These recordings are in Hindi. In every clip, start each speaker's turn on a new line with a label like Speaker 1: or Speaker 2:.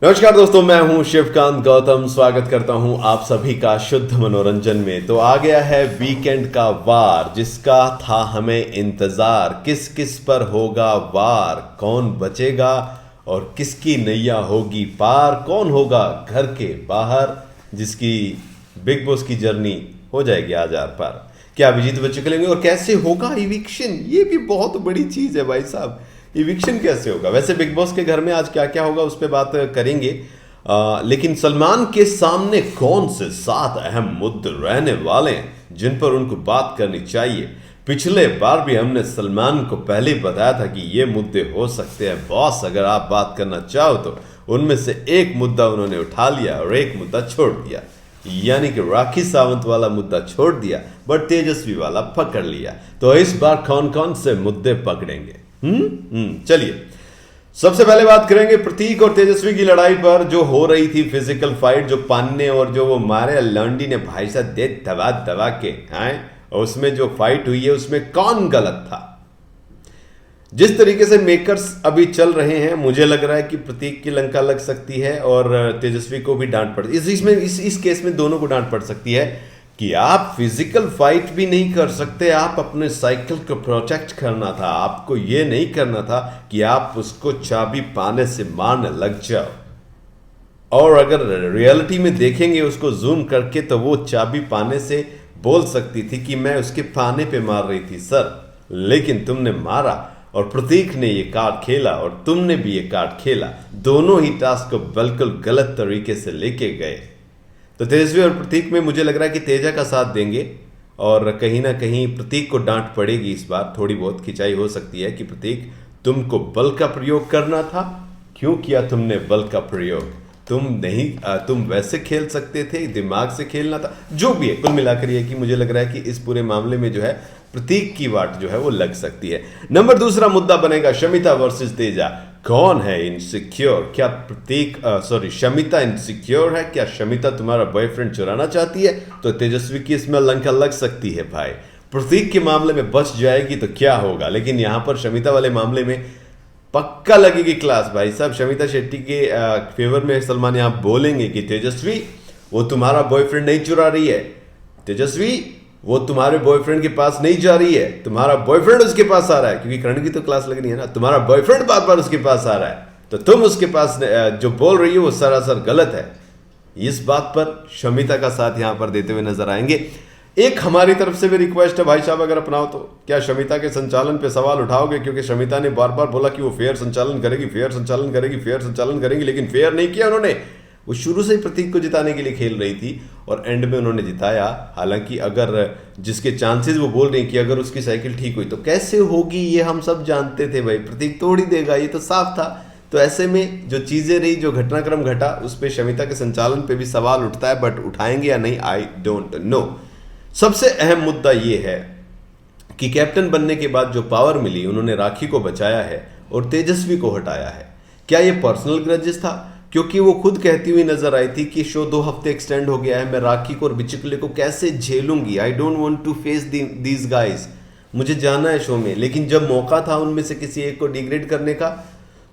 Speaker 1: नमस्कार दोस्तों, मैं हूं शिवकांत गौतम। स्वागत करता हूं आप सभी का शुद्ध मनोरंजन में। तो आ गया है वीकेंड का वार, जिसका था हमें इंतजार। किस किस पर होगा वार, कौन बचेगा और किसकी नैया होगी पार, कौन होगा घर के बाहर जिसकी बिग बॉस की जर्नी हो जाएगी आज आर पार। क्या अभिजीत बच्चे खेलेंगे और कैसे होगा इविक्शन, ये भी बहुत बड़ी चीज है भाई साहब। इविक्शन कैसे होगा? वैसे बिग बॉस के घर में आज क्या क्या होगा उस पर बात करेंगे। लेकिन सलमान के सामने कौन से 7 अहम मुद्दे रहने वाले हैं जिन पर उनको बात करनी चाहिए। पिछले बार भी हमने सलमान को पहले ही बताया था कि ये मुद्दे हो सकते हैं बॉस, अगर आप बात करना चाहो तो। उनमें से एक मुद्दा उन्होंने उठा लिया और एक मुद्दा छोड़ दिया, यानी कि राखी सावंत वाला मुद्दा छोड़ दिया बट तेजस्वी वाला पकड़ लिया। तो इस बार कौन कौन से मुद्दे पकड़ेंगे? चलिए, सबसे पहले बात करेंगे प्रतीक और तेजस्वी की लड़ाई पर, जो हो रही थी फिजिकल फाइट, जो पान्ने और जो वो मारे लॉन्डी ने भाई साहब दे दबा दबा के हैं, और उसमें जो फाइट हुई है उसमें कौन गलत था। जिस तरीके से मेकर्स अभी चल रहे हैं, मुझे लग रहा है कि प्रतीक की लंका लग सकती है और तेजस्वी को भी डांट पड़ इस केस में दोनों को डांट पड़ सकती है कि आप फिजिकल फाइट भी नहीं कर सकते, आप अपने साइकिल को प्रोटेक्ट करना था। आपको ये नहीं करना था कि आप उसको चाबी पाने से मारने लग जाओ। और अगर रियलिटी में देखेंगे उसको जूम करके, तो वो चाबी पाने से बोल सकती थी कि मैं उसके पाने पे मार रही थी सर, लेकिन तुमने मारा और प्रतीक ने ये कार्ड खेला और तुमने भी ये कार्ड खेला। दोनों ही टास्क को बिल्कुल गलत तरीके से लेके गए। तो तेजस्वी और प्रतीक में मुझे लग रहा है कि तेजा का साथ देंगे और कहीं ना कहीं प्रतीक को डांट पड़ेगी। इस बार थोड़ी बहुत खिंचाई हो सकती है कि प्रतीक, तुमको बल का प्रयोग करना था, क्यों किया तुमने बल का प्रयोग? तुम वैसे खेल सकते थे, दिमाग से खेलना था। जो भी है, कुल मिलाकर ये कि मुझे लग रहा है कि इस पूरे मामले में जो है प्रतीक की वाट जो है वो लग सकती है। नंबर दूसरा मुद्दा बनेगा शमिता वर्सेस तेजा। कौन है इनसिक्योर? क्या शमिता इनसिक्योर है? क्या शमिता तुम्हारा बॉयफ्रेंड चुराना चाहती है? तो तेजस्वी की इसमें लंका लग सकती है भाई। प्रतीक के मामले में बच जाएगी तो क्या होगा, लेकिन यहां पर शमिता वाले मामले में पक्का लगेगी क्लास भाई साहब। शमिता शेट्टी के फेवर में सलमान यहां बोलेंगे कि तेजस्वी, वो तुम्हारा बॉयफ्रेंड नहीं चुरा रही है। तेजस्वी, वो तुम्हारे बॉयफ्रेंड के पास नहीं जा रही है, तुम्हारा बॉयफ्रेंड उसके पास आ रहा है, क्योंकि करण की तो क्लास लगनी है ना। तुम्हारा बॉयफ्रेंड बार बार उसके पास आ रहा है, तो तुम उसके पास जो बोल रही हो वो सरासर गलत है। इस बात पर शमिता का साथ यहां पर देते हुए नजर आएंगे। एक हमारी तरफ से भी रिक्वेस्ट है भाई साहब, अगर अपनाओ तो क्या शमिता के संचालन पे सवाल उठाओगे? क्योंकि शमिता ने बार बार बोला कि वो फेयर संचालन करेगी, फेयर संचालन करेगी, फेयर संचालन करेगी, लेकिन फेयर नहीं किया उन्होंने। वो शुरू से ही प्रतीक को जिताने के लिए खेल रही थी और एंड में उन्होंने जिताया। हालांकि अगर जिसके चांसेस वो बोल रही कि अगर उसकी साइकिल ठीक हुई तो कैसे होगी, ये हम सब जानते थे भाई, प्रतीक तोड़ ही देगा, ये तो साफ था। तो ऐसे में जो चीजें रही, जो घटनाक्रम घटा, उस पर शमिता के संचालन पे भी सवाल उठता है, बट उठाएंगे या नहीं आई डोंट नो। सबसे अहम मुद्दा ये है कि कैप्टन बनने के बाद जो पावर मिली, उन्होंने राखी को बचाया है और तेजस्वी को हटाया है। क्या ये पर्सनल ग्रजेस था? क्योंकि वो खुद कहती हुई नजर आई थी कि शो 2 हफ्ते एक्सटेंड हो गया है, मैं राखी को और बिचुकले को कैसे झेलूंगी, I don't want to face these guys, मुझे जाना है शो में। लेकिन जब मौका था उनमें से किसी एक को डिग्रेड करने का,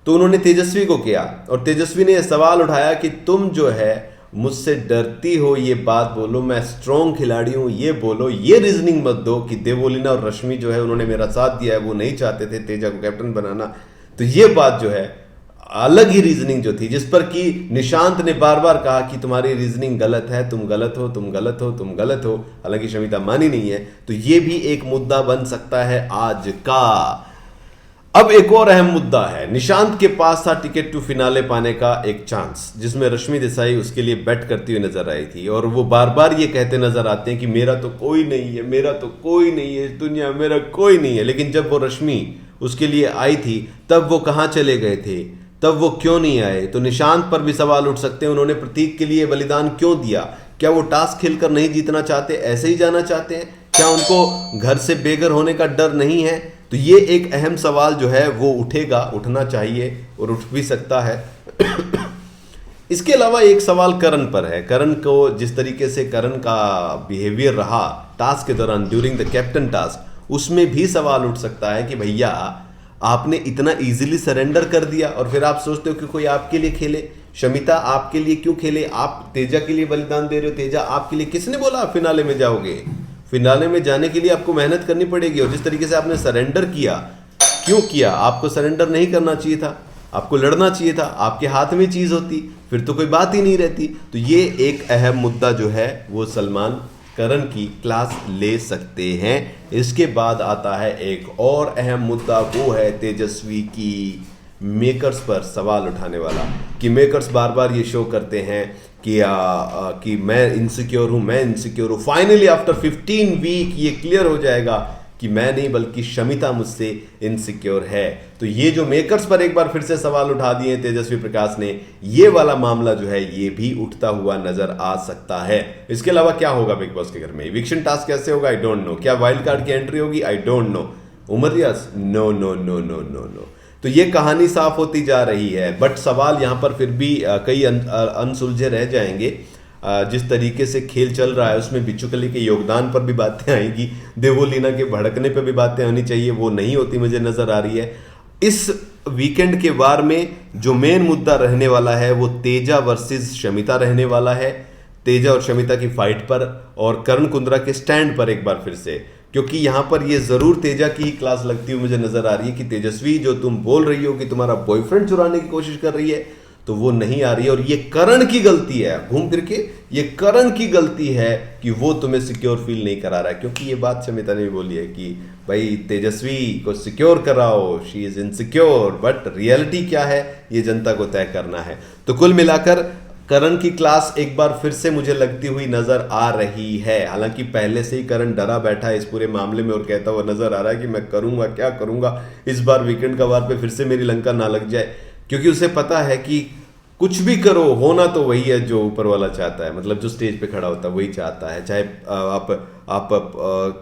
Speaker 1: तो उन्होंने तेजस्वी को किया और तेजस्वी ने यह सवाल उठाया कि तुम जो है मुझसे डरती हो, ये बात बोलो, मैं स्ट्रॉन्ग खिलाड़ी हूं, ये बोलो, ये रीजनिंग मत दो कि देवोलीना और रश्मि जो है उन्होंने मेरा साथ दिया है, वो नहीं चाहते थे तेजा को कैप्टन बनाना। तो ये बात जो है अलग ही रीजनिंग जो थी, जिस पर कि निशांत ने बार बार कहा कि तुम्हारी रीजनिंग गलत है, तुम गलत हो, तुम गलत हो, तुम गलत हो। हालांकि शमिता मानी नहीं है। तो ये भी एक मुद्दा बन सकता है आज का। अब एक और अहम मुद्दा है, निशांत के पास था टिकट टू फिनाले पाने का एक चांस, जिसमें रश्मि देसाई उसके लिए बेट करती हुई नजर आई थी और वो बार बार ये कहते नजर आते हैं कि मेरा तो कोई नहीं है, मेरा तो कोई नहीं है, दुनिया मेरा कोई नहीं है। लेकिन जब वो रश्मि उसके लिए आई थी, तब वो कहां चले गए थे, तब वो क्यों नहीं आए? तो निशांत पर भी सवाल उठ सकते हैं, उन्होंने प्रतीक के लिए बलिदान क्यों दिया? क्या वो टास्क खेलकर नहीं जीतना चाहते, ऐसे ही जाना चाहते हैं? क्या उनको घर से बेघर होने का डर नहीं है? तो ये एक अहम सवाल जो है वो उठेगा, उठना चाहिए और उठ भी सकता है। इसके अलावा एक सवाल करण पर है। करण को जिस तरीके से करण का बिहेवियर रहा टास्क के दौरान, ड्यूरिंग द कैप्टन टास्क, उसमें भी सवाल उठ सकता है कि भैया आपने इतना इजीली सरेंडर कर दिया और फिर आप सोचते हो कि कोई आपके लिए खेले। शमिता आपके लिए क्यों खेले, आप तेजा के लिए बलिदान दे रहे हो, तेजा आपके लिए किसने बोला आप फिनाले में जाओगे? फिनाले में जाने के लिए आपको मेहनत करनी पड़ेगी। और जिस तरीके से आपने सरेंडर किया, क्यों किया? आपको सरेंडर नहीं करना चाहिए था, आपको लड़ना चाहिए था। आपके हाथ में चीज होती फिर तो कोई बात ही नहीं रहती। तो ये एक अहम मुद्दा जो है वो सलमान करण की क्लास ले सकते हैं। इसके बाद आता है एक और अहम मुद्दा, वो है तेजस्वी की मेकर्स पर सवाल उठाने वाला। कि मेकर्स बार बार ये शो करते हैं कि मैं इनसिक्योर हूं। फाइनली आफ्टर 15 वीक ये क्लियर हो जाएगा कि मैं नहीं बल्कि शमिता मुझसे इनसिक्योर है। तो ये जो मेकर्स पर एक बार फिर से सवाल उठा दिए तेजस्वी प्रकाश ने, ये वाला मामला जो है ये भी उठता हुआ नजर आ सकता है। इसके अलावा क्या होगा बिग बॉस के घर में? इविक्शन टास्क कैसे होगा? I don't know. क्या वाइल्ड कार्ड की एंट्री होगी? I don't know. Umar Riaz? No no no no no no. तो ये कहानी साफ होती जा रही है, बट सवाल यहां पर फिर भी कई अनसुलझे रह जाएंगे। जिस तरीके से खेल चल रहा है उसमें बिच्छू के योगदान पर भी बातें आएंगी, देवोलीना के भड़कने पर भी बातें आनी चाहिए, वो नहीं होती मुझे नजर आ रही है। इस वीकेंड के वार में जो मेन मुद्दा रहने वाला है वो तेजा वर्सेस शमिता रहने वाला है। तेजा और शमिता की फाइट पर और करण कुंद्रा के स्टैंड पर एक बार फिर से, क्योंकि यहां पर ये जरूर तेजा की क्लास लगती हुई मुझे नजर आ रही है कि तेजस्वी जो तुम बोल रही हो कि तुम्हारा बॉयफ्रेंड चुराने की कोशिश कर रही है, तो वो नहीं आ रही है। और ये करण की गलती है, घूम फिर के ये करण की गलती है कि वो तुम्हें सिक्योर फील नहीं करा रहा है। क्योंकि ये बात शमिता ने भी बोली है कि भाई तेजस्वी को सिक्योर कराओ, she is insecure, but reality क्या है ये जनता को तय करना है। तो कुल मिलाकर करण की क्लास एक बार फिर से मुझे लगती हुई नजर आ रही है। हालांकि पहले से ही करण डरा बैठा है इस पूरे मामले में और कहता हुआ नजर आ रहा है कि मैं करूंगा क्या करूंगा, इस बार वीकेंड का वार पे फिर से मेरी लंका ना लग जाए। क्योंकि उसे पता है कि कुछ भी करो, होना तो वही है जो ऊपर वाला चाहता है। मतलब जो स्टेज पे खड़ा होता है वही चाहता है। चाहे आप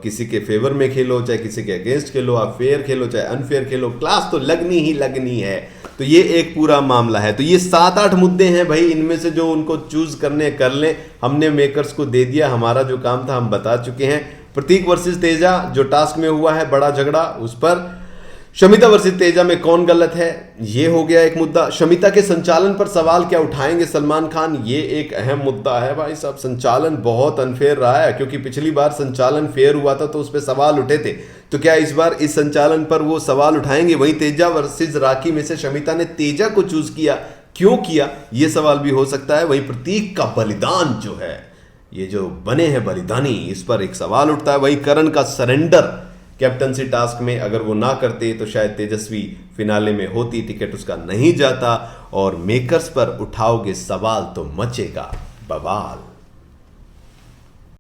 Speaker 1: किसी के फेवर में खेलो, चाहे किसी के अगेंस्ट खेलो, आप फेयर खेलो चाहे अनफेयर खेलो, क्लास तो लगनी ही लगनी है। तो ये एक पूरा मामला है। तो ये 7-8 मुद्दे हैं भाई, इनमें से जो उनको चूज करने कर लें। हमने मेकर्स को दे दिया, हमारा जो काम था हम बता चुके हैं। प्रतीक वर्सेस तेजा जो टास्क में हुआ है बड़ा झगड़ा, उस पर शमिता वर्सेस तेजा में कौन गलत है, ये हो गया एक मुद्दा। शमिता के संचालन पर सवाल क्या उठाएंगे सलमान खान, ये एक अहम मुद्दा है भाई साहब। संचालन बहुत अनफेयर रहा है, क्योंकि पिछली बार संचालन फेयर हुआ था तो उस पर सवाल उठे थे। तो क्या इस बार इस संचालन पर वो सवाल उठाएंगे? वहीं तेजा वर्सेस राखी में से शमिता ने तेजा को चूज किया, क्यों किया, ये सवाल भी हो सकता है। वहीं प्रतीक का बलिदान जो है, ये जो बने हैं बलिदानी, इस पर एक सवाल उठता है। वहीं करण का सरेंडर कैप्टनसी टास्क में अगर वो ना करते तो शायद तेजस्वी फिनाले में होती, टिकट उसका नहीं जाता। और मेकर्स पर उठाओगे सवाल तो मचेगा बवाल।